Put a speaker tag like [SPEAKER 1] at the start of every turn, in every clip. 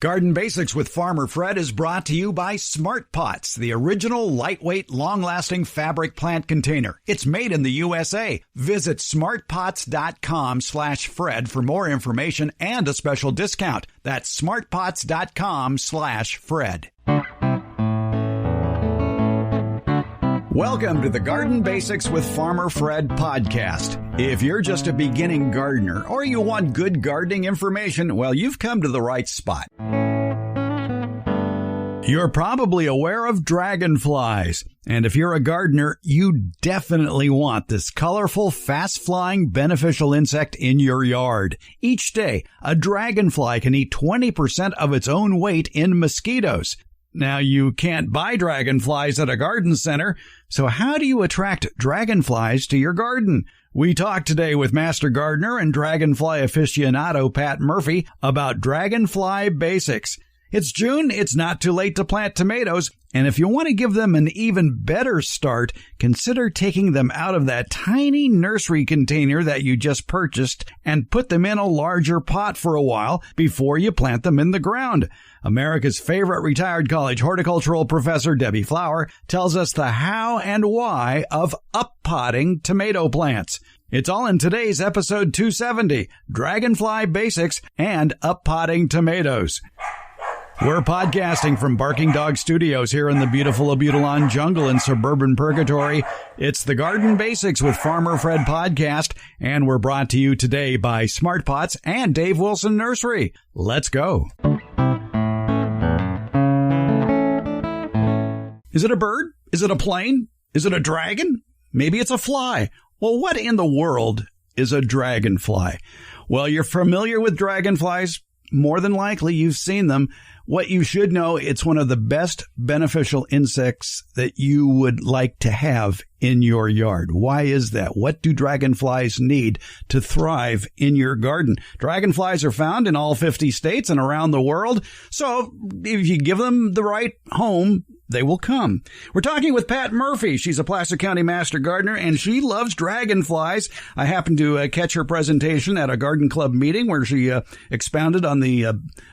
[SPEAKER 1] Garden Basics with Farmer Fred is brought to you by Smart Pots, the original lightweight, long-lasting fabric plant container. It's made in the USA. Visit smartpots.com/Fred for more information and a special discount. That's smartpots.com/Fred. Welcome to the Garden Basics with Farmer Fred podcast. If you're just a beginning gardener or you want good gardening information, well, you've come to the right spot. You're probably aware of dragonflies, and if you're a gardener, you definitely want this colorful, fast-flying, beneficial insect in your yard. Each day, a dragonfly can eat 20% of its own weight in mosquitoes. Now, you can't buy dragonflies at a garden center, so how do you attract dragonflies to your garden? We talked today with master gardener and dragonfly aficionado Pat Murphy about Dragonfly Basics. It's June, it's not too late to plant tomatoes, and if you want to give them an even better start, consider taking them out of that tiny nursery container that you just purchased and put them in a larger pot for a while before you plant them in the ground. America's favorite retired college horticultural professor, Debbie Flower, tells us the how and why of up-potting tomato plants. It's all in today's episode 270, Dragonfly Basics and Up-Potting Tomatoes. We're podcasting from Barking Dog Studios here in the beautiful Abutilon jungle in suburban Purgatory. It's the Garden Basics with Farmer Fred podcast, and we're brought to you today by Smart Pots and Dave Wilson Nursery. Let's go. Is it a bird? Is it a plane? Is it a dragon? Maybe it's a fly. Well, what in the world is a dragonfly? Well, you're familiar with dragonflies. More than likely, you've seen them. What you should know, it's one of the best beneficial insects that you would like to have in your yard. Why is that? What do dragonflies need to thrive in your garden? Dragonflies are found in all 50 states and around the world. So if you give them the right home, they will come. We're talking with Pat Murphy. She's a Placer County Master Gardener, and she loves dragonflies. I happened to catch her presentation at a garden club meeting where she expounded on the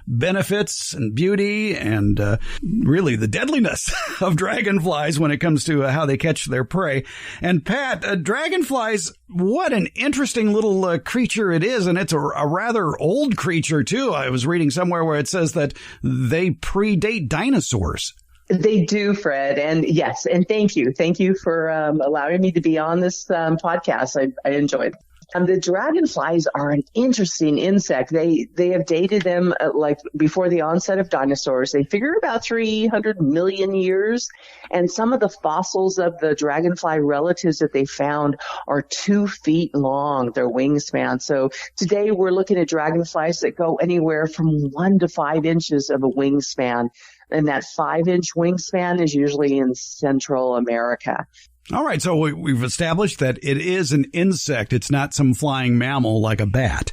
[SPEAKER 1] benefits and beauty and really the deadliness of dragonflies when it comes to how they catch their prey. And Pat, dragonflies, what an interesting little creature it is, and it's a rather old creature, too. I was reading somewhere where it says that they predate dinosaurs.
[SPEAKER 2] They do, Fred. And yes, and thank you. Thank you for allowing me to be on this podcast. I enjoyed it. The dragonflies are an interesting insect. They have dated them like before the onset of dinosaurs. They figure about 300 million years. And some of the fossils of the dragonfly relatives that they found are 2 feet long, their wingspan. So today we're looking at dragonflies that go anywhere from 1 to 5 inches of a wingspan. And that 5-inch wingspan is usually in Central America.
[SPEAKER 1] All right, so we've established that it is an insect. It's not some flying mammal like a bat.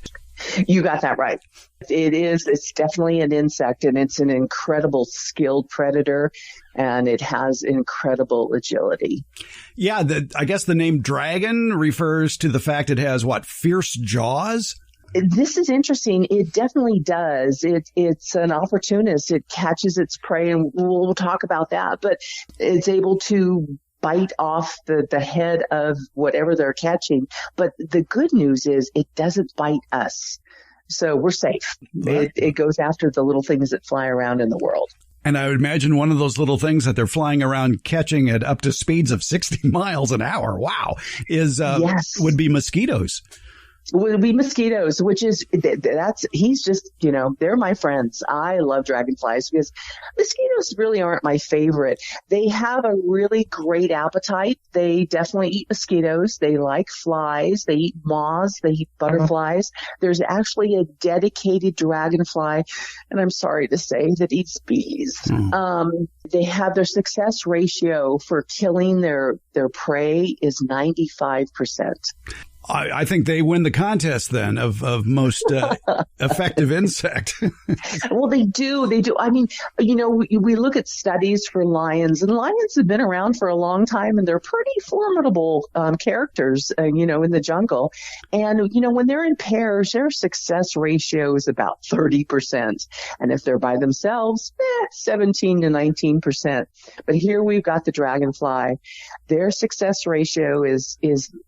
[SPEAKER 2] You got that right. It is. It's definitely an insect, and it's an incredible skilled predator, and it has incredible agility.
[SPEAKER 1] Yeah, I guess the name dragon refers to the fact it has, fierce jaws?
[SPEAKER 2] This is interesting. It definitely does. It's an opportunist. It catches its prey, and we'll talk about that. But it's able to bite off the head of whatever they're catching. But the good news is it doesn't bite us. So we're safe. Right. It goes after the little things that fly around in the world.
[SPEAKER 1] And I would imagine one of those little things that they're flying around catching at up to speeds of 60 miles an hour. Wow.
[SPEAKER 2] Yes.
[SPEAKER 1] Would be mosquitoes.
[SPEAKER 2] Would be mosquitoes, which is, he's just, they're my friends. I love dragonflies because mosquitoes really aren't my favorite. They have a really great appetite. They definitely eat mosquitoes. They like flies. They eat moths. They eat butterflies. There's actually a dedicated dragonfly, and I'm sorry to say, that eats bees. They have their success ratio for killing their prey is 95%.
[SPEAKER 1] I think they win the contest then of most effective insect.
[SPEAKER 2] Well, they do. They do. I mean, we look at studies for lions, and lions have been around for a long time, and they're pretty formidable characters, in the jungle. And, when they're in pairs, their success ratio is about 30%. And if they're by themselves, 17 to 19%. But here we've got the dragonfly. Their success ratio is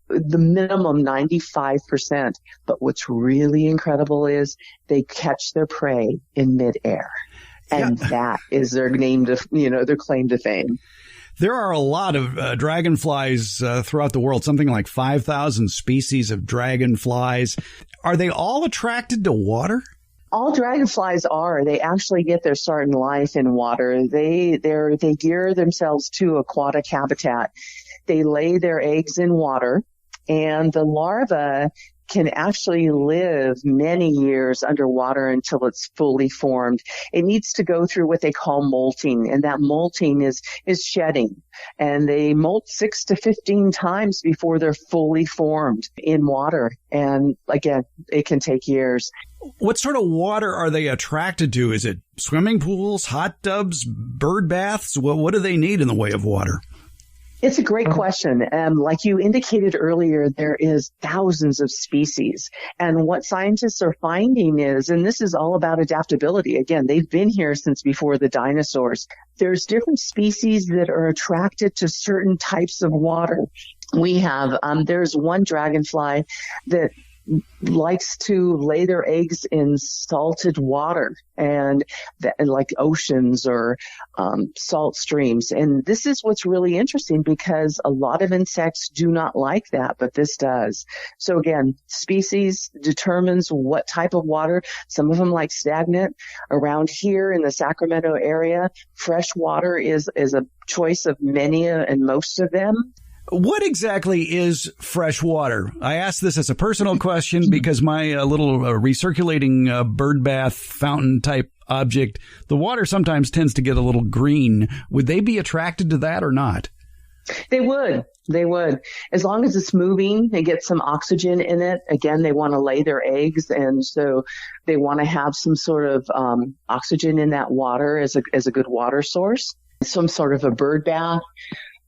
[SPEAKER 2] the minimum 95%. But what's really incredible is they catch their prey in midair. And that is their claim to fame.
[SPEAKER 1] There are a lot of dragonflies throughout the world, something like 5,000 species of dragonflies. Are they all attracted to water?
[SPEAKER 2] All dragonflies are. They actually get their start in life in water. They gear themselves to aquatic habitat. They lay their eggs in water, and the larva can actually live many years underwater until it's fully formed. It needs to go through what they call molting, and that molting is shedding. And they molt 6 to 15 times before they're fully formed in water. And again, it can take years.
[SPEAKER 1] What sort of water are they attracted to? Is it swimming pools, hot tubs, bird baths? What do they need in the way of water?
[SPEAKER 2] It's a great question. Like you indicated earlier, there is thousands of species. And what scientists are finding is, and this is all about adaptability. Again, they've been here since before the dinosaurs. There's different species that are attracted to certain types of water. We have, there's one dragonfly that likes to lay their eggs in salted water and like oceans or salt streams. And this is what's really interesting because a lot of insects do not like that, but this does. So again, species determines what type of water. Some of them like stagnant. Around here in the Sacramento area, fresh water is a choice of many and most of them.
[SPEAKER 1] What exactly is fresh water? I ask this as a personal question because my little recirculating bird bath fountain type object, the water sometimes tends to get a little green. Would they be attracted to that or not?
[SPEAKER 2] They would. They would. As long as it's moving, they get some oxygen in it. Again, they want to lay their eggs, and so they want to have some sort of oxygen in that water as a good water source. Some sort of a bird bath,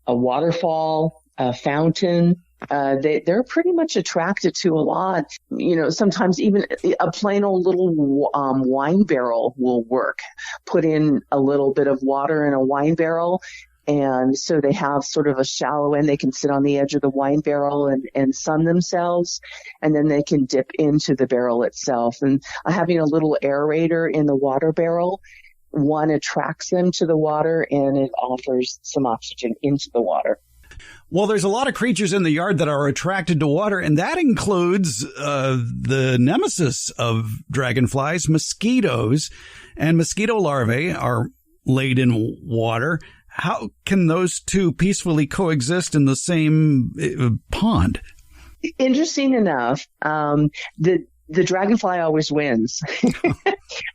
[SPEAKER 2] a waterfall, a fountain. They're pretty much attracted to a lot. Sometimes even a plain old little wine barrel will work. Put in a little bit of water in a wine barrel, and so they have sort of a shallow end. They can sit on the edge of the wine barrel and sun themselves, and then they can dip into the barrel itself. And having a little aerator in the water barrel, one attracts them to the water, and it offers some oxygen into the water.
[SPEAKER 1] Well, there's a lot of creatures in the yard that are attracted to water, and that includes the nemesis of dragonflies, mosquitoes, and mosquito larvae are laid in water. How can those two peacefully coexist in the same pond?
[SPEAKER 2] Interesting enough, the dragonfly always wins.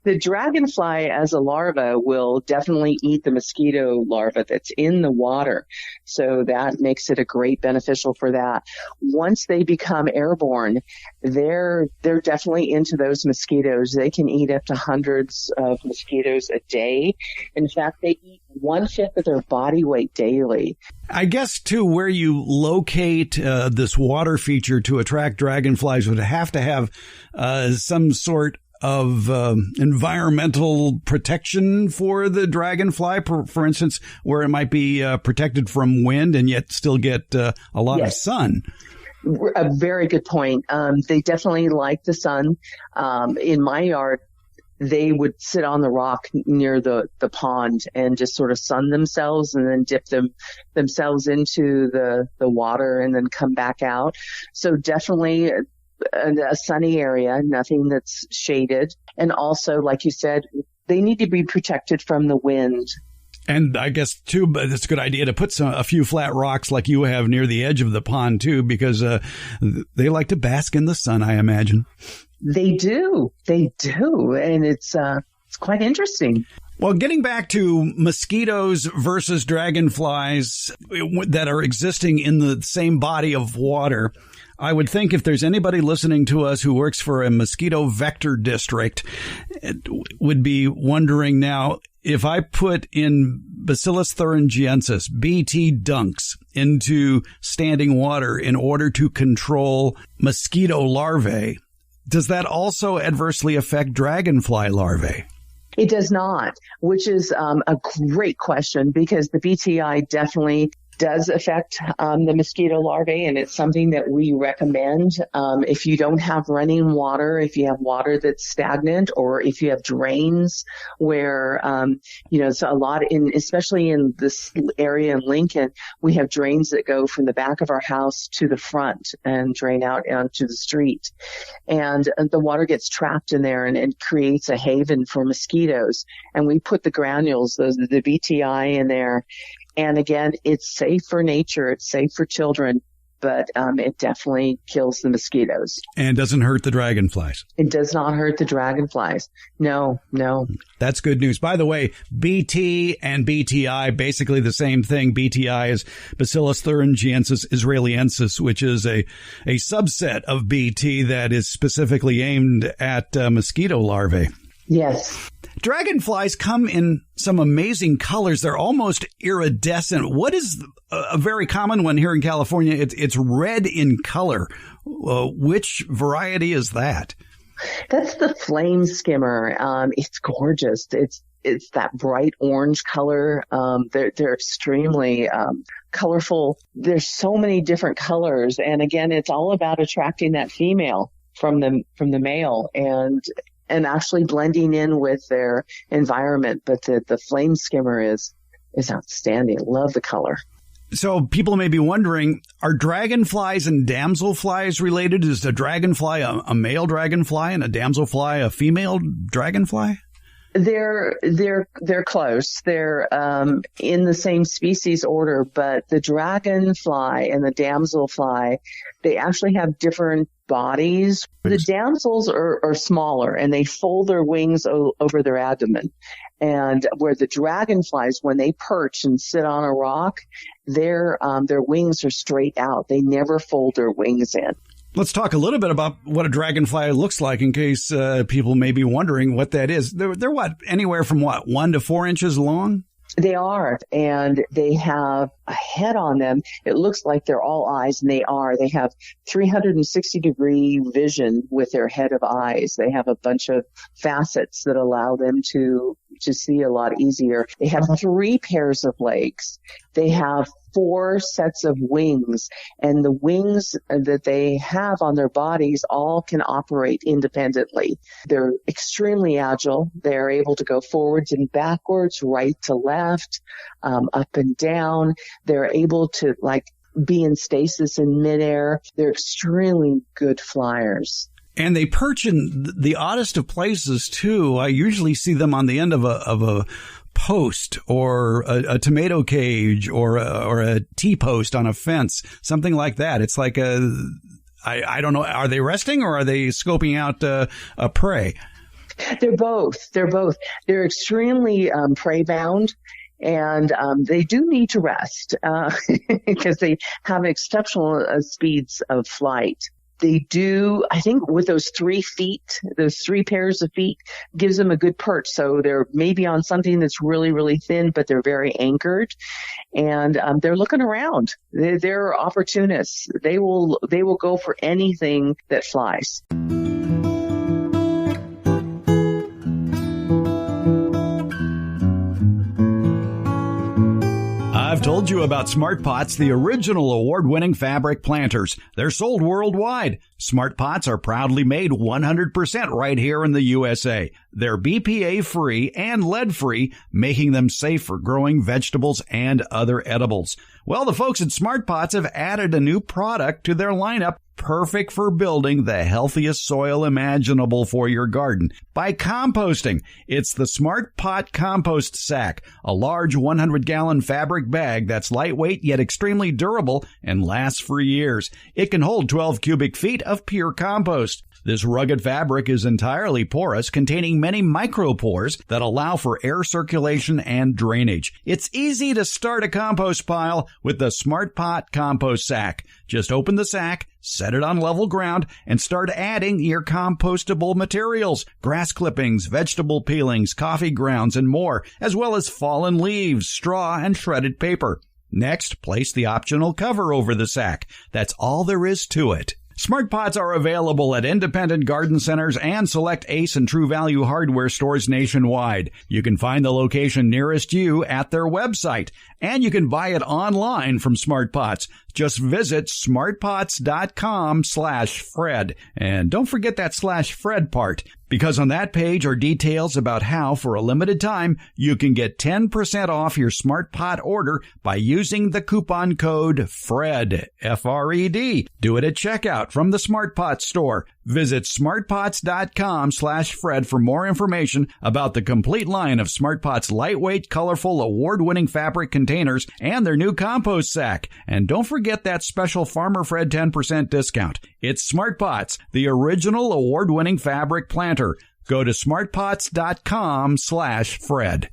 [SPEAKER 2] The dragonfly as a larva will definitely eat the mosquito larva that's in the water. So that makes it a great beneficial for that. Once they become airborne, they're definitely into those mosquitoes. They can eat up to hundreds of mosquitoes a day. In fact, they eat 1/5 of their body weight daily.
[SPEAKER 1] I guess, too, where you locate this water feature to attract dragonflies would have to have some sort of environmental protection for the dragonfly, for instance, where it might be protected from wind and yet still get a lot of sun.
[SPEAKER 2] A very good point. They definitely like the sun. In my yard, they would sit on the rock near the pond and just sort of sun themselves and then dip themselves into the water and then come back out. So definitely a sunny area, nothing that's shaded. And also, like you said, they need to be protected from the wind.
[SPEAKER 1] And I guess, too, but it's a good idea to put a few flat rocks like you have near the edge of the pond, too, because they like to bask in the sun, I imagine.
[SPEAKER 2] They do. They do. And it's quite interesting.
[SPEAKER 1] Well, getting back to mosquitoes versus dragonflies that are existing in the same body of water, I would think if there's anybody listening to us who works for a mosquito vector district, it would be wondering now, if I put in Bacillus thuringiensis, BT dunks, into standing water in order to control mosquito larvae, does that also adversely affect dragonfly larvae?
[SPEAKER 2] It does not, which is a great question, because the BTI definitely does affect the mosquito larvae, and it's something that we recommend. If you don't have running water, if you have water that's stagnant, or if you have drains where, it's a lot especially in this area in Lincoln, we have drains that go from the back of our house to the front and drain out onto the street. And the water gets trapped in there and creates a haven for mosquitoes. And we put the granules, the BTI in there. And again, it's safe for nature. It's safe for children, but it definitely kills the mosquitoes.
[SPEAKER 1] And doesn't hurt the dragonflies.
[SPEAKER 2] It does not hurt the dragonflies. No.
[SPEAKER 1] That's good news. By the way, BT and BTI, basically the same thing. BTI is Bacillus thuringiensis israeliensis, which is a subset of BT that is specifically aimed at mosquito larvae.
[SPEAKER 2] Yes.
[SPEAKER 1] Dragonflies come in some amazing colors. They're almost iridescent. What is a very common one here in California? It's red in color. Which variety is that?
[SPEAKER 2] That's the flame skimmer. It's gorgeous. It's that bright orange color. They're extremely colorful. There's so many different colors, and again, it's all about attracting that female from the male and actually blending in with their environment. But the flame skimmer is outstanding. Love the color.
[SPEAKER 1] So people may be wondering, are dragonflies and damselflies related? Is a dragonfly a male dragonfly and a damselfly a female dragonfly?
[SPEAKER 2] They're close. They're in the same species order, but the dragonfly and the damselfly, they actually have different bodies. The damsels are smaller, and they fold their wings over their abdomen. And where the dragonflies, when they perch and sit on a rock, their wings are straight out. They never fold their wings in.
[SPEAKER 1] Let's talk a little bit about what a dragonfly looks like, in case people may be wondering what that is. They're what, anywhere from 1 to 4 inches long?
[SPEAKER 2] They are, and they have a head on them. It looks like they're all eyes, and they are. They have 360-degree vision with their head of eyes. They have a bunch of facets that allow them to see a lot easier. They have 3 pairs of legs. They have 4 sets of wings, and the wings that they have on their bodies all can operate independently. They're extremely agile. They're able to go forwards and backwards, right to left, up and down. They're able to be in stasis in midair. They're extremely good flyers.
[SPEAKER 1] And they perch in the oddest of places too. I usually see them on the end of a post or a tomato cage or a T-post on a fence, something like that. It's like I don't know, are they resting or are they scoping out a prey?
[SPEAKER 2] They're both. They're extremely prey bound. And they do need to rest because they have exceptional speeds of flight. They do, I think, with those 3 feet, those 3 pairs of feet gives them a good perch. So they're maybe on something that's really, really thin, but they're very anchored, and they're looking around. They're opportunists. They will go for anything that flies.
[SPEAKER 1] I've told you about Smart Pots, the original award-winning fabric planters. They're sold worldwide. Smart Pots are proudly made 100% right here in the USA. They're BPA-free and lead-free, making them safe for growing vegetables and other edibles. Well, the folks at Smart Pots have added a new product to their lineup, perfect for building the healthiest soil imaginable for your garden by composting. It's the Smart Pot Compost Sack, a large 100-gallon fabric bag that's lightweight yet extremely durable and lasts for years. It can hold 12 cubic feet of pure compost. This rugged fabric is entirely porous, containing many micropores that allow for air circulation and drainage. It's easy to start a compost pile with the Smart Pot Compost Sack. Just open the sack, set it on level ground, and start adding your compostable materials, grass clippings, vegetable peelings, coffee grounds, and more, as well as fallen leaves, straw, and shredded paper. Next, place the optional cover over the sack. That's all there is to it. Smart Pots are available at independent garden centers and select Ace and True Value hardware stores nationwide. You can find the location nearest you at their website, and you can buy it online from Smart Pots. Just visit smartpots.com/Fred. And don't forget that /Fred part, because on that page are details about how, for a limited time, you can get 10% off your Smart Pot order by using the coupon code FRED, F-R-E-D. Do it at checkout from the Smart Pot store. Visit smartpots.com/Fred for more information about the complete line of Smart Pots' lightweight, colorful, award-winning fabric containers and their new compost sack. And don't forget that special Farmer Fred 10% discount. It's Smart Pots, the original award-winning fabric planter. Go to smartpots.com/Fred.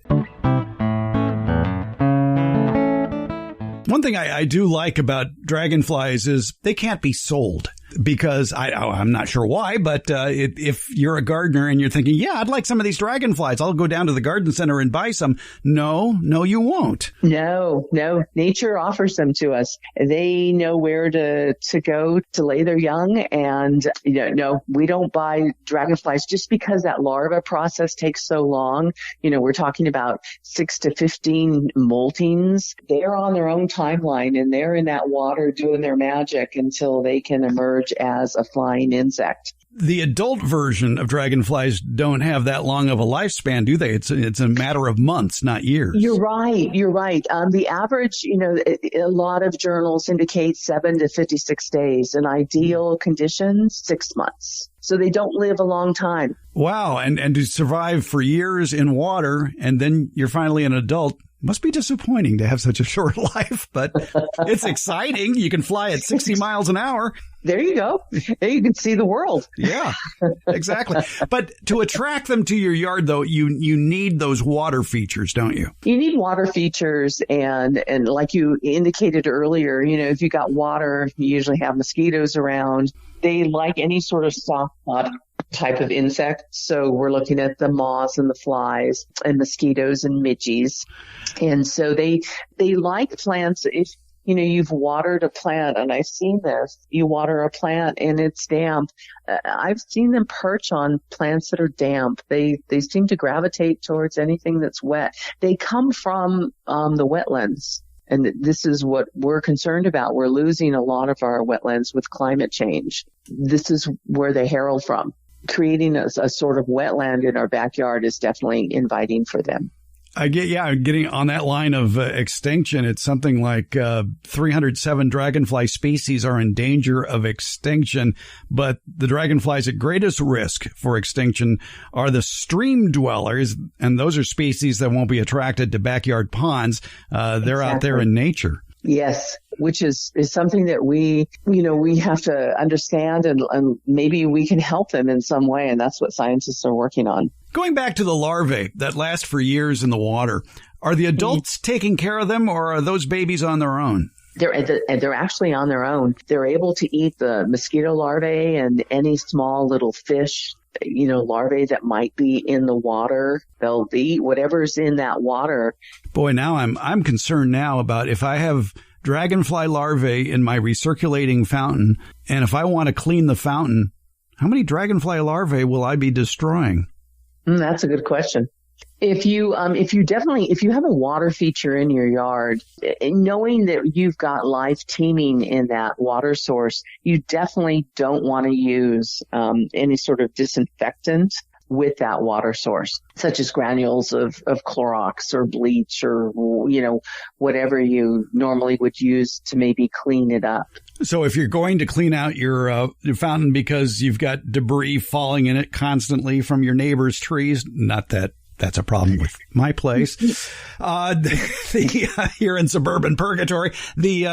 [SPEAKER 1] One thing I do like about dragonflies is they can't be sold. Because I'm not sure why, but if you're a gardener and you're thinking, yeah, I'd like some of these dragonflies, I'll go down to the garden center and buy some. No, you won't.
[SPEAKER 2] No. Nature offers them to us. They know where to go to lay their young. And, no, we don't buy dragonflies just because that larva process takes so long. We're talking about 6 to 15 moltings. They're on their own timeline, and they're in that water doing their magic until they can emerge as a flying insect.
[SPEAKER 1] The adult version of dragonflies don't have that long of a lifespan, do they? It's a matter of months, not years.
[SPEAKER 2] You're right. The average, a lot of journals indicate 7 to 56 days. In ideal conditions, 6 months. So they don't live a long time.
[SPEAKER 1] Wow. And to survive for years in water, and then you're finally an adult, must be disappointing to have such a short life, but it's exciting. You can fly at 60 miles an hour.
[SPEAKER 2] There you go. There you can see the world.
[SPEAKER 1] Yeah, exactly. But to attract them to your yard, though, you need those water features, don't you?
[SPEAKER 2] You need water features. And like you indicated earlier, if you got water, you usually have mosquitoes around. They like any sort of soft spot type of insect. So we're looking at the moths and the flies and mosquitoes and midges. And so they like plants. If you've watered a plant, and I've seen this, you water a plant and it's damp. I've seen them perch on plants that are damp. They seem to gravitate towards anything that's wet. They come from the wetlands. And this is what we're concerned about. We're losing a lot of our wetlands with climate change. This is where they herald from. Creating a sort of wetland in our backyard is definitely inviting for them.
[SPEAKER 1] Getting on that line of extinction. It's something like 307 dragonfly species are in danger of extinction, but the dragonflies at greatest risk for extinction are the stream dwellers, and those are species that won't be attracted to backyard ponds. They're out there in nature.
[SPEAKER 2] Yes, which is something that we have to understand, and maybe we can help them in some way, and that's what scientists are working on.
[SPEAKER 1] Going back to the larvae that last for years in the water, are the adults taking care of them, or are those babies on their own?
[SPEAKER 2] They're actually on their own. They're able to eat the mosquito larvae and any small little fish, larvae that might be in the water. They'll eat whatever's in that water.
[SPEAKER 1] Boy, now I'm concerned now about if I have dragonfly larvae in my recirculating fountain, and if I want to clean the fountain, how many dragonfly larvae will I be destroying?
[SPEAKER 2] That's a good question. If you have a water feature in your yard, knowing that you've got life teeming in that water source, you definitely don't want to use any sort of disinfectant with that water source, such as granules of Clorox or bleach or, whatever you normally would use to maybe clean it up.
[SPEAKER 1] So if you're going to clean out your fountain because you've got debris falling in it constantly from your neighbor's trees, not that that's a problem with my place. Here in suburban purgatory, the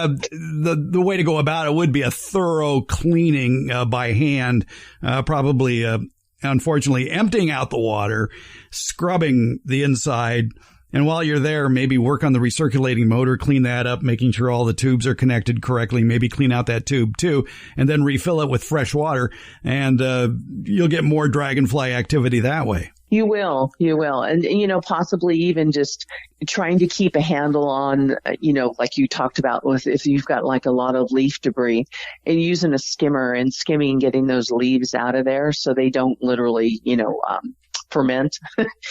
[SPEAKER 1] way to go about it would be a thorough cleaning by hand, probably unfortunately emptying out the water, scrubbing the inside, And while you're there, maybe work on the recirculating motor, clean that up, making sure all the tubes are connected correctly, maybe clean out that tube too, and then refill it with fresh water, and you'll get more dragonfly activity that way.
[SPEAKER 2] You will. And, possibly even just trying to keep a handle on, like you talked about with if you've got like a lot of leaf debris, and using a skimmer and skimming, getting those leaves out of there so they don't literally, ferment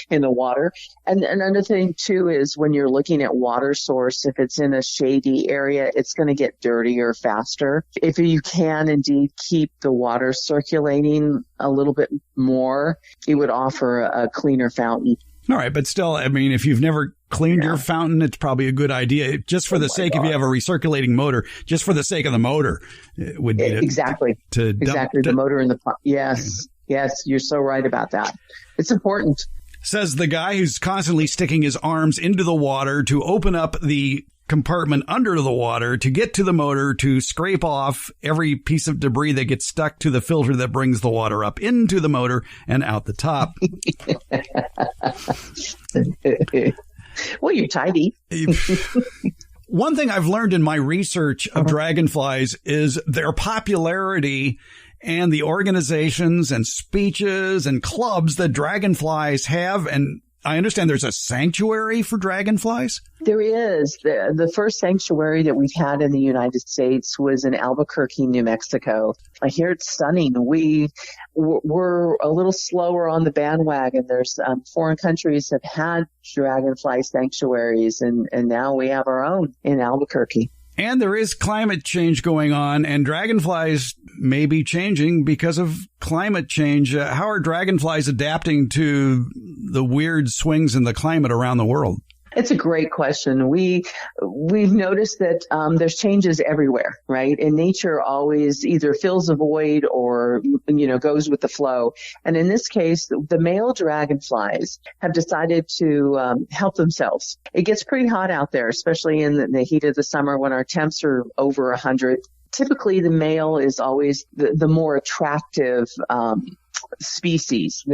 [SPEAKER 2] in the water. And another thing too is when you're looking at water source, if it's in a shady area, it's going to get dirtier faster. If you can indeed keep the water circulating a little bit more, it would offer a cleaner fountain.
[SPEAKER 1] All right. But still, I mean, if you've never cleaned your fountain, it's probably a good idea. Just for the sake, if you have a recirculating motor, just for the sake of the motor, it would be
[SPEAKER 2] exactly the motor in the pump. Yes. Yes, you're so right about that. It's important.
[SPEAKER 1] Says the guy who's constantly sticking his arms into the water to open up the compartment under the water to get to the motor to scrape off every piece of debris that gets stuck to the filter that brings the water up into the motor and out the top.
[SPEAKER 2] Well, you're tidy.
[SPEAKER 1] One thing I've learned in my research of dragonflies is their popularity and the organizations and speeches and clubs that dragonflies have. And I understand there's a sanctuary for dragonflies.
[SPEAKER 2] There is. The first sanctuary that we've had in the United States was in Albuquerque, New Mexico. I hear it's stunning. We're a little slower on the bandwagon. There's foreign countries have had dragonfly sanctuaries, and now we have our own in Albuquerque.
[SPEAKER 1] And there is climate change going on, and dragonflies may be changing because of climate change. How are dragonflies adapting to the weird swings in the climate around the world?
[SPEAKER 2] It's a great question. We've noticed that there's changes everywhere, right? And nature always either fills a void or, goes with the flow. And in this case, the male dragonflies have decided to help themselves. It gets pretty hot out there, especially in the heat of the summer when our temps are over 100. Typically, the male is always the more attractive species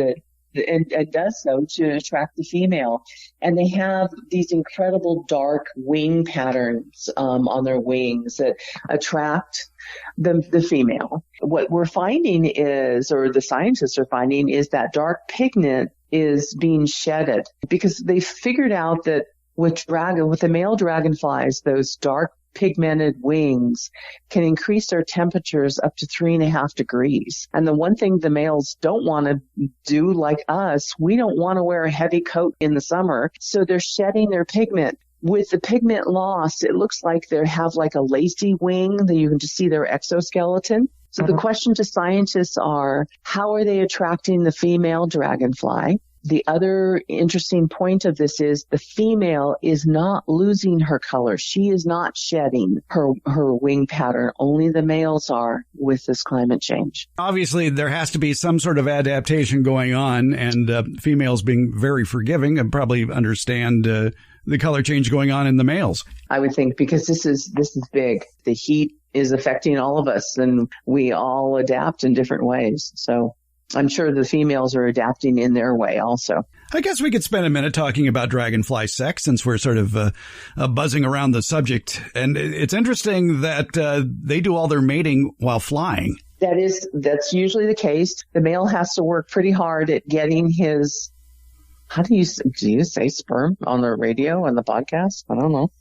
[SPEAKER 2] and does so to attract the female. And they have these incredible dark wing patterns on their wings that attract the female. What we're finding is, or the scientists are finding, is that dark pigment is being shedded because they figured out that with the male dragonflies, those dark pigmented wings can increase their temperatures up to 3.5 degrees. And the one thing the males don't want to do, like us, we don't want to wear a heavy coat in the summer. So they're shedding their pigment. With the pigment loss, it looks like they have like a lacy wing that you can just see their exoskeleton. So the question to scientists are, how are they attracting the female dragonfly? The other interesting point of this is the female is not losing her color. She is not shedding her wing pattern. Only the males are with this climate change.
[SPEAKER 1] Obviously, there has to be some sort of adaptation going on, and females being very forgiving and probably understand the color change going on in the males.
[SPEAKER 2] I would think because this is big. The heat is affecting all of us, and we all adapt in different ways. So I'm sure the females are adapting in their way also.
[SPEAKER 1] I guess we could spend a minute talking about dragonfly sex since we're sort of buzzing around the subject. And it's interesting that they do all their mating while flying.
[SPEAKER 2] That's usually the case. The male has to work pretty hard at getting his, do you say sperm on the radio, on the podcast? I don't know.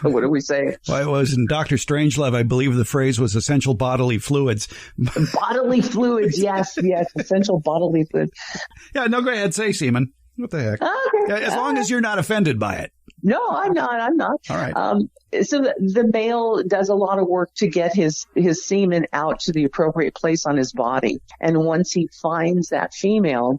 [SPEAKER 2] What do we say?
[SPEAKER 1] Well, it was in Dr. Strangelove, I believe the phrase was essential bodily fluids.
[SPEAKER 2] Bodily fluids, yes, essential bodily fluids.
[SPEAKER 1] Yeah, no, go ahead, say semen. What the heck? Okay. As long as you're not offended by it.
[SPEAKER 2] No, I'm not.
[SPEAKER 1] All right.
[SPEAKER 2] So the male does a lot of work to get his semen out to the appropriate place on his body. And once he finds that female,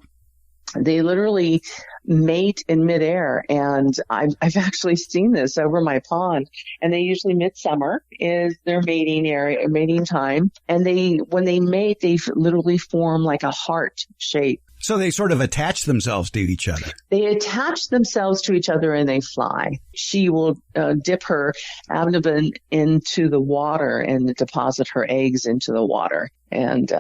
[SPEAKER 2] they literally mate in midair. And I've actually seen this over my pond. And they usually midsummer is their mating time. And when they mate, they literally form like a heart shape.
[SPEAKER 1] So they sort of attach themselves to each other.
[SPEAKER 2] They attach themselves to each other and they fly. She will dip her abdomen into the water and deposit her eggs into the water. And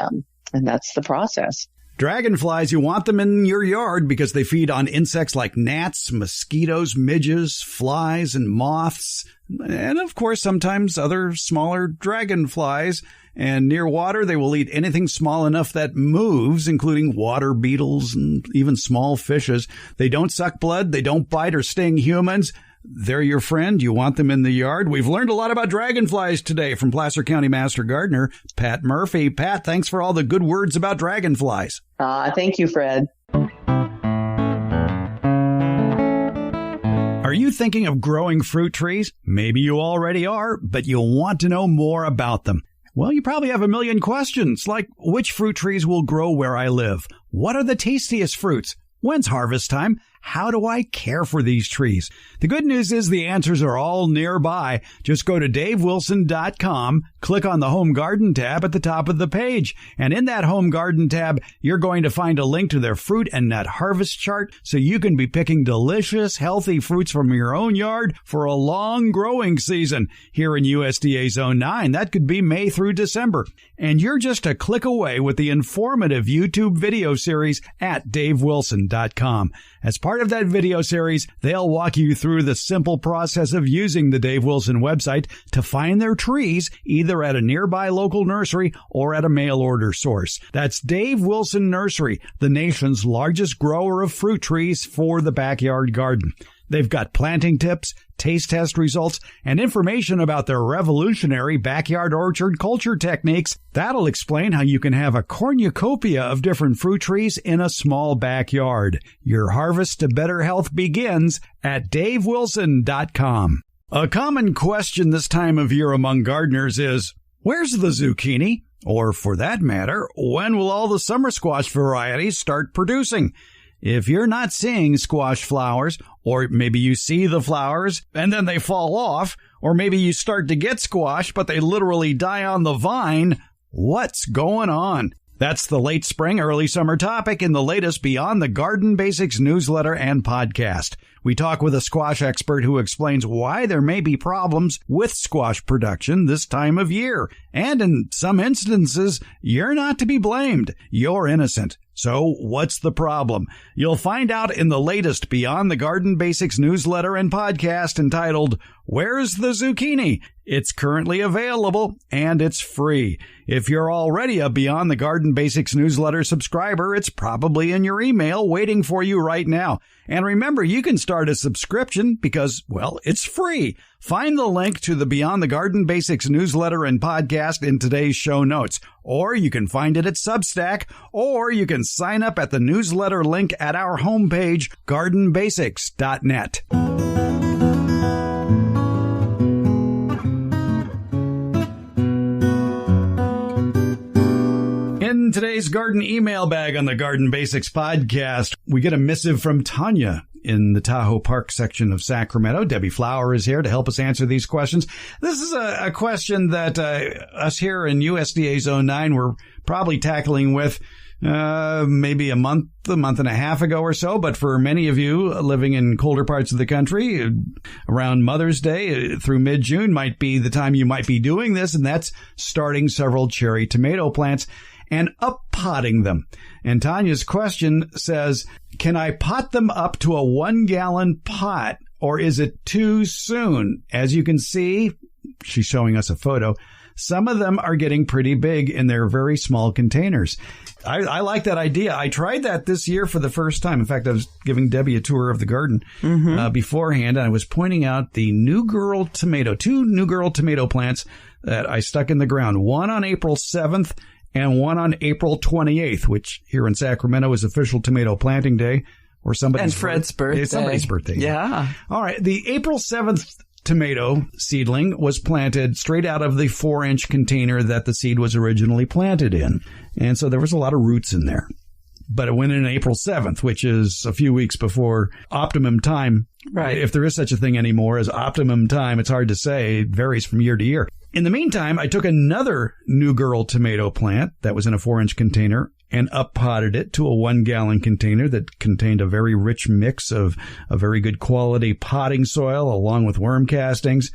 [SPEAKER 2] that's the process.
[SPEAKER 1] Dragonflies, you want them in your yard because they feed on insects like gnats, mosquitoes, midges, flies, and moths. And of course, sometimes other smaller dragonflies. And near water, they will eat anything small enough that moves, including water beetles and even small fishes. They don't suck blood. They don't bite or sting humans. They're your friend. You want them in the yard. We've learned a lot about dragonflies today from Placer County Master Gardener Pat Murphy. Pat, thanks for all the good words about dragonflies.
[SPEAKER 2] Thank you, Fred.
[SPEAKER 1] Are you thinking of growing fruit trees? Maybe you already are, but you want to know more about them. Well, you probably have a million questions, like which fruit trees will grow where I live? What are the tastiest fruits? When's harvest time? How do I care for these trees? The good news is the answers are all nearby. Just go to davewilson.com, click on the Home Garden tab at the top of the page. And in that Home Garden tab, you're going to find a link to their fruit and nut harvest chart so you can be picking delicious, healthy fruits from your own yard for a long growing season. Here in USDA Zone 9, that could be May through December. And you're just a click away with the informative YouTube video series at davewilson.com. As part of that video series, they'll walk you through the simple process of using the Dave Wilson website to find their trees either at a nearby local nursery or at a mail order source. That's Dave Wilson Nursery, the nation's largest grower of fruit trees for the backyard garden. They've got planting tips, taste test results, and information about their revolutionary backyard orchard culture techniques. That'll explain how you can have a cornucopia of different fruit trees in a small backyard. Your harvest to better health begins at davewilson.com. A common question this time of year among gardeners is, where's the zucchini? Or for that matter, when will all the summer squash varieties start producing? If you're not seeing squash flowers, or maybe you see the flowers and then they fall off, or maybe you start to get squash but they literally die on the vine, what's going on? That's the late spring, early summer topic in the latest Beyond the Garden Basics newsletter and podcast. We talk with a squash expert who explains why there may be problems with squash production this time of year. And in some instances, you're not to be blamed. You're innocent. So what's the problem? You'll find out in the latest Beyond the Garden Basics newsletter and podcast entitled, Where's the Zucchini? It's currently available and it's free. If you're already a Beyond the Garden Basics newsletter subscriber, it's probably in your email waiting for you right now. And remember, you can start a subscription because, well, it's free. Find the link to the Beyond the Garden Basics newsletter and podcast in today's show notes. Or you can find it at Substack, or you can sign up at the newsletter link at our homepage, gardenbasics.net. In today's garden email bag on the Garden Basics podcast, we get a missive from Tanya in the Tahoe Park section of Sacramento. Debbie Flower is here to help us answer these questions. This is a question that us here in USDA Zone 9 were probably tackling with maybe a month and a half ago or so. But for many of you living in colder parts of the country, around Mother's Day through mid-June might be the time you might be doing this, and that's starting several cherry tomato plants and up-potting them. And Tanya's question says, can I pot them up to a 1-gallon pot, or is it too soon? As you can see, she's showing us a photo, some of them are getting pretty big in their very small containers. I like that idea. I tried that this year for the first time. In fact, I was giving Debbie a tour of the garden beforehand, and I was pointing out the New Girl tomato, 2 New Girl tomato plants that I stuck in the ground, one on April 7th and one on April 28th, which here in Sacramento is official tomato planting day, or somebody's
[SPEAKER 3] and Fred's birthday.
[SPEAKER 1] It's somebody's birthday.
[SPEAKER 3] Yeah.
[SPEAKER 1] All right. The April 7th tomato seedling was planted straight out of the 4-inch container that the seed was originally planted in. And so there was a lot of roots in there. But it went in April 7th, which is a few weeks before optimum time.
[SPEAKER 3] Right.
[SPEAKER 1] If there is such a thing anymore as optimum time, it's hard to say. It varies from year to year. In the meantime, I took another New Girl tomato plant that was in a 4-inch container and up-potted it to a 1-gallon container that contained a very rich mix of a very good quality potting soil along with worm castings.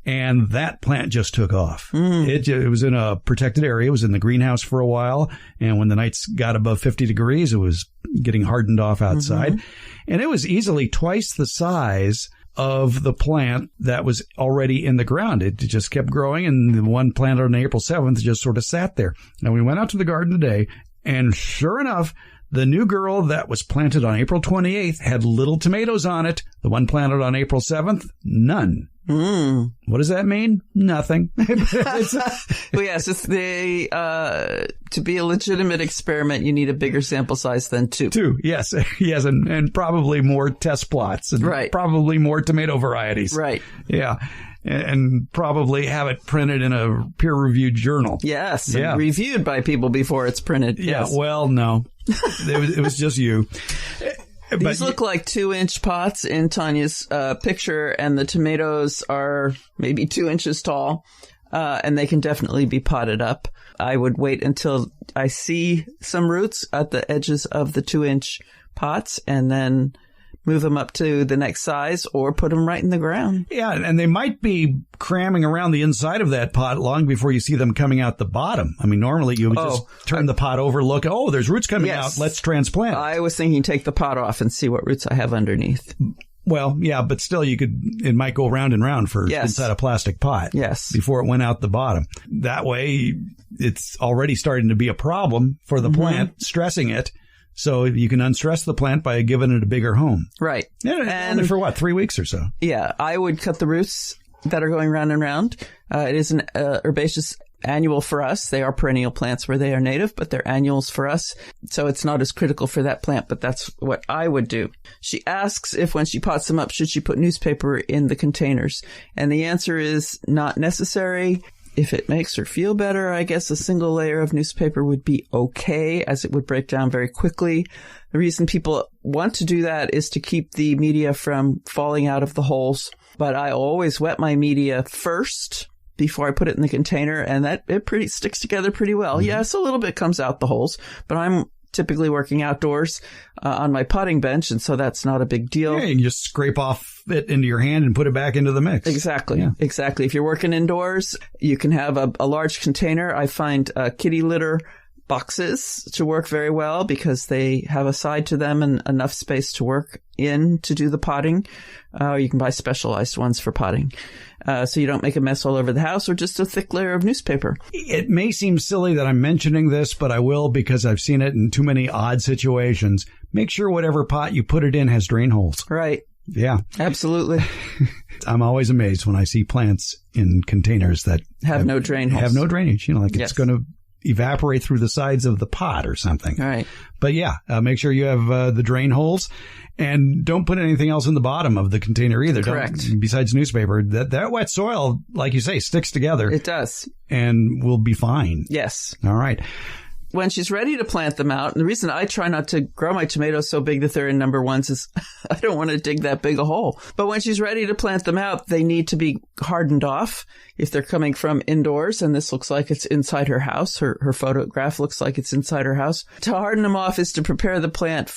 [SPEAKER 1] And that plant just took off. It was in a protected area. It was in the greenhouse for a while. And when the nights got above 50 degrees, it was getting hardened off outside. And it was easily twice the size of the plant that was already in the ground. It just kept growing. And the one planted on April 7th just sort of sat there. And we went out to the garden today, and sure enough, the new girl that was planted on April 28th had little tomatoes on it. The one planted on April 7th, none. What does that mean? Nothing.
[SPEAKER 3] Well, yes, to be a legitimate experiment, you need a bigger sample size than 2.
[SPEAKER 1] 2, yes, and probably more test plots, and probably more tomato varieties.
[SPEAKER 3] Right.
[SPEAKER 1] Yeah. And probably have it printed in a peer-reviewed journal.
[SPEAKER 3] Yes, and reviewed by people before it's printed.
[SPEAKER 1] Yeah,
[SPEAKER 3] yes.
[SPEAKER 1] Well, no. It was just you.
[SPEAKER 3] These look like 2-inch pots in Tanya's picture, and the tomatoes are maybe 2 inches tall, and they can definitely be potted up. I would wait until I see some roots at the edges of the 2-inch pots, and then move them up to the next size or put them right in the ground. Yeah,
[SPEAKER 1] and they might be cramming around the inside of that pot long before you see them coming out the bottom. I mean, normally you would just turn the pot over, look, there's roots coming out, let's transplant.
[SPEAKER 3] I was thinking take the pot off and see what roots I have underneath.
[SPEAKER 1] Well, yeah, but still it might go round and round for inside a plastic pot.
[SPEAKER 3] Yes.
[SPEAKER 1] Before it went out the bottom. That way, it's already starting to be a problem for the plant, stressing it. So you can unstress the plant by giving it a bigger home.
[SPEAKER 3] Right.
[SPEAKER 1] Yeah, and only for 3 weeks or so?
[SPEAKER 3] Yeah, I would cut the roots that are going round and round. It is an herbaceous annual for us. They are perennial plants where they are native, but they're annuals for us. So it's not as critical for that plant, but that's what I would do. She asks if when she pots them up, should she put newspaper in the containers? And the answer is not necessary. If it makes her feel better, I guess a single layer of newspaper would be okay, as it would break down very quickly. The reason people want to do that is to keep the media from falling out of the holes. But I always wet my media first before I put it in the container, and it sticks together pretty well. Yes, a little bit comes out the holes, but I'm typically working outdoors on my potting bench, and so that's not a big deal.
[SPEAKER 1] Yeah, you can just scrape off it into your hand and put it back into the mix.
[SPEAKER 3] Exactly. Yeah. Exactly. If you're working indoors, you can have a large container. I find kitty litter boxes to work very well because they have a side to them and enough space to work in to do the potting. You can buy specialized ones for potting. So you don't make a mess all over the house, or just a thick layer of newspaper.
[SPEAKER 1] It may seem silly that I'm mentioning this, but I will because I've seen it in too many odd situations. Make sure whatever pot you put it in has drain holes.
[SPEAKER 3] Right.
[SPEAKER 1] Yeah.
[SPEAKER 3] Absolutely.
[SPEAKER 1] I'm always amazed when I see plants in containers that
[SPEAKER 3] have no drain holes.
[SPEAKER 1] Have no drainage. It's going to evaporate through the sides of the pot or something.
[SPEAKER 3] Right.
[SPEAKER 1] But yeah, make sure you have the drain holes, and don't put anything else in the bottom of the container either.
[SPEAKER 3] Correct.
[SPEAKER 1] Besides newspaper. That wet soil, like you say, sticks together.
[SPEAKER 3] It does.
[SPEAKER 1] And will be fine.
[SPEAKER 3] Yes.
[SPEAKER 1] All right.
[SPEAKER 3] When she's ready to plant them out, and the reason I try not to grow my tomatoes so big that they're in number ones is I don't want to dig that big a hole. But when she's ready to plant them out, they need to be hardened off if they're coming from indoors. And this looks like it's inside her house. Her photograph looks like it's inside her house. To harden them off is to prepare the plant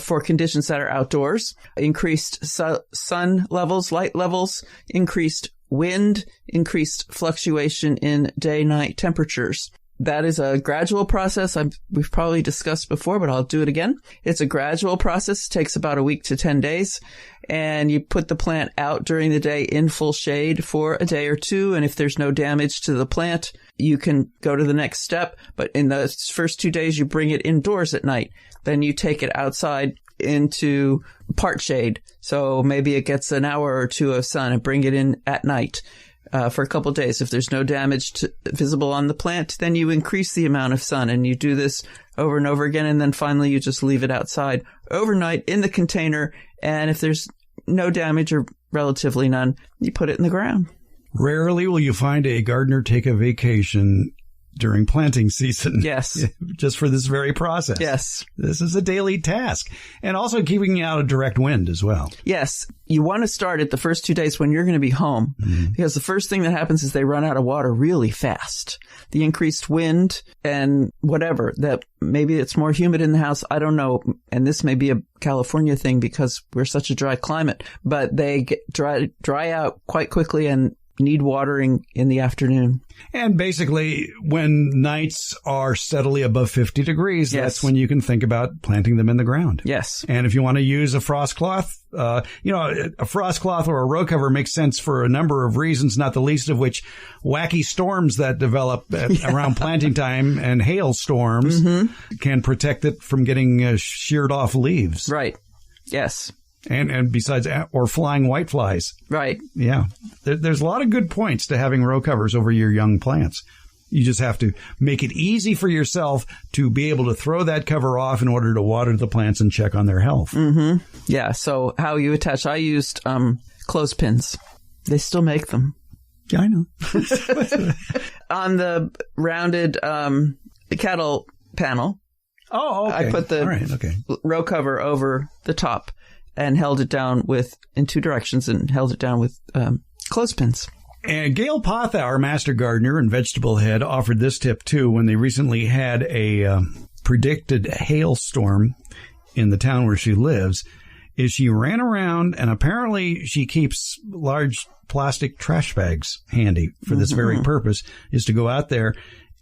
[SPEAKER 3] for conditions that are outdoors. Increased sun levels, light levels, increased wind, increased fluctuation in day-night temperatures. That is a gradual process. We've probably discussed before, but I'll do it again. It's a gradual process. It takes about a week to 10 days. And you put the plant out during the day in full shade for a day or two. And if there's no damage to the plant, you can go to the next step. But in the first 2 days, you bring it indoors at night. Then you take it outside into part shade. So maybe it gets an hour or two of sun and bring it in at night. For a couple of days. If there's no damage visible on the plant, then you increase the amount of sun, and you do this over and over again. And then finally you just leave it outside overnight in the container. And if there's no damage or relatively none, you put it in the ground.
[SPEAKER 1] Rarely will you find a gardener take a vacation during planting season.
[SPEAKER 3] Yes.
[SPEAKER 1] Just for this very process.
[SPEAKER 3] Yes.
[SPEAKER 1] This is a daily task. And also keeping out of direct wind as well.
[SPEAKER 3] Yes. You want to start it the first 2 days when you're going to be home, because the first thing that happens is they run out of water really fast. The increased wind and whatever, that maybe it's more humid in the house. I don't know. And this may be a California thing because we're such a dry climate, but they get dry out quite quickly, and need watering in the afternoon.
[SPEAKER 1] And basically, when nights are steadily above 50 degrees, that's when you can think about planting them in the ground.
[SPEAKER 3] Yes.
[SPEAKER 1] And if you want to use a frost cloth, a frost cloth or a row cover makes sense for a number of reasons, not the least of which wacky storms that develop around planting time and hail storms can protect it from getting sheared off leaves.
[SPEAKER 3] Right. Yes.
[SPEAKER 1] And besides, or flying whiteflies.
[SPEAKER 3] Right.
[SPEAKER 1] Yeah. There's a lot of good points to having row covers over your young plants. You just have to make it easy for yourself to be able to throw that cover off in order to water the plants and check on their health.
[SPEAKER 3] Mm-hmm. Yeah. So how you attach, I used clothespins. They still make them.
[SPEAKER 1] Yeah, I know.
[SPEAKER 3] On the rounded cattle panel.
[SPEAKER 1] Oh, okay.
[SPEAKER 3] I put the row cover over the top and held it down in two directions and held it down with clothespins.
[SPEAKER 1] And Gail Potha, our master gardener and vegetable head, offered this tip too when they recently had a predicted hailstorm in the town where she lives. Is she ran around, and apparently she keeps large plastic trash bags handy for this very purpose, is to go out there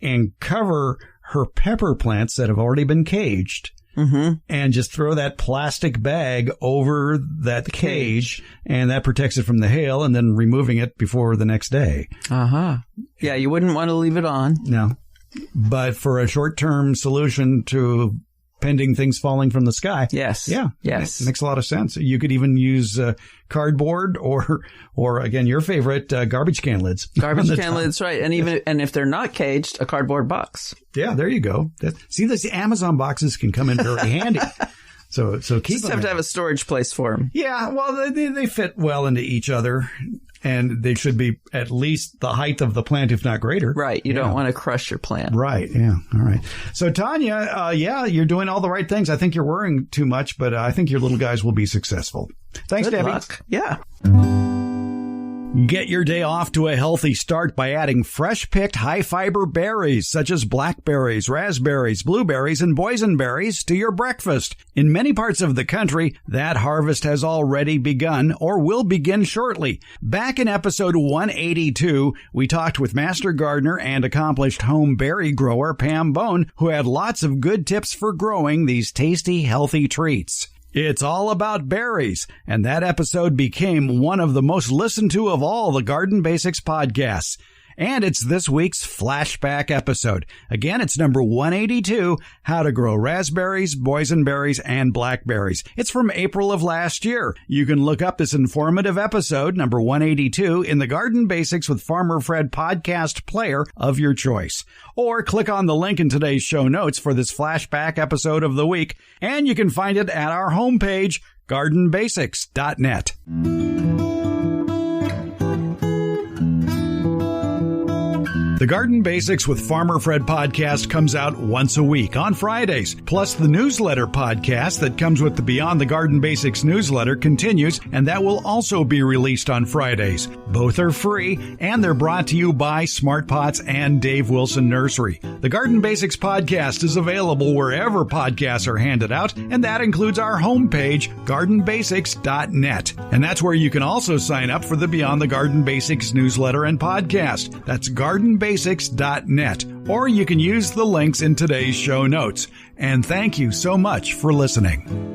[SPEAKER 1] and cover her pepper plants that have already been caged. And just throw that plastic bag over that cage, and that protects it from the hail, and then removing it before the next day. Yeah, you wouldn't want to leave it on. No. But for a short-term solution to pending things falling from the sky. Yes. Yeah. Yes. It makes a lot of sense. You could even use cardboard or again, your favorite, garbage can lids. Garbage can lids, right. And if they're not caged, a cardboard box. Yeah, there you go. See, these Amazon boxes can come in very handy. So keep
[SPEAKER 3] just have to have a storage place for them.
[SPEAKER 1] Yeah, well, they fit well into each other. And they should be at least the height of the plant, if not greater. Right. You don't want to crush your plant. Right. Yeah. All right. So, Tanya, you're doing all the right things. I think you're worrying too much, but I think your little guys will be successful. Thanks, Good Debbie. Luck. Yeah. Get your day off to a healthy start by adding fresh-picked, high-fiber berries such as blackberries, raspberries, blueberries, and boysenberries to your breakfast. In many parts of the country, that harvest has already begun or will begin shortly. Back in episode 182, we talked with master gardener and accomplished home berry grower Pam Bone, who had lots of good tips for growing these tasty, healthy treats. It's all about berries, and that episode became one of the most listened to of all the Garden Basics podcasts. And it's this week's flashback episode. Again, it's number 182, How to Grow Raspberries, Boysenberries, and Blackberries. It's from April of last year. You can look up this informative episode, number 182, in the Garden Basics with Farmer Fred podcast player of your choice. Or click on the link in today's show notes for this flashback episode of the week, and you can find it at our homepage, gardenbasics.net. The Garden Basics with Farmer Fred podcast comes out once a week on Fridays. Plus, the newsletter podcast that comes with the Beyond the Garden Basics newsletter continues, and that will also be released on Fridays. Both are free, and they're brought to you by Smart Pots and Dave Wilson Nursery. The Garden Basics podcast is available wherever podcasts are handed out, and that includes our homepage, gardenbasics.net. And that's where you can also sign up for the Beyond the Garden Basics newsletter and podcast. That's gardenbasics.net, or you can use the links in today's show notes. And thank you so much for listening.